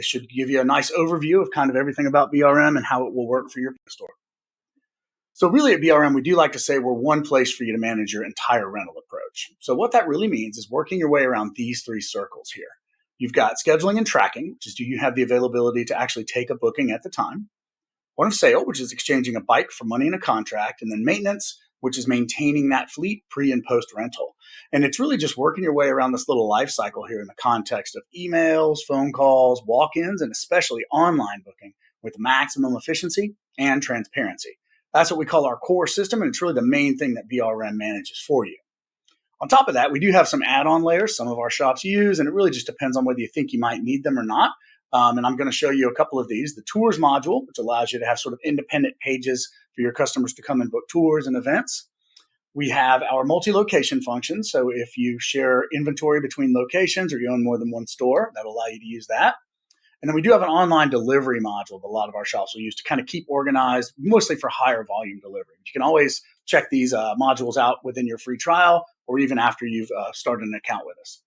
It should give you a nice overview of kind of everything about BRM and how it will work for your store. So really at BRM, we do like to say we're one place for you to manage your entire rental approach. So what that really means is working your way around these three circles here. You've got scheduling and tracking, which is do you have the availability to actually take a booking at the time? Point of sale, which is exchanging a bike for money in a contract, and then maintenance, which is maintaining that fleet pre and post rental. And it's really just working your way around this little life cycle here in the context of emails, phone calls, walk-ins, and especially online booking with maximum efficiency and transparency. That's what we call our core system, and it's really the main thing that BRM manages for you. On top of that, we do have some add-on layers some of our shops use, and it really just depends on whether you think you might need them or not. And I'm going to show you a couple of these. The tours module, which allows you to have sort of independent pages for your customers to come and book tours and events. We have our multi-location function. So if you share inventory between locations or you own more than one store, that'll allow you to use that. And then we do have an online delivery module that a lot of our shops will use to kind of keep organized, mostly for higher volume delivery. You can always check these modules out within your free trial or even after you've started an account with us.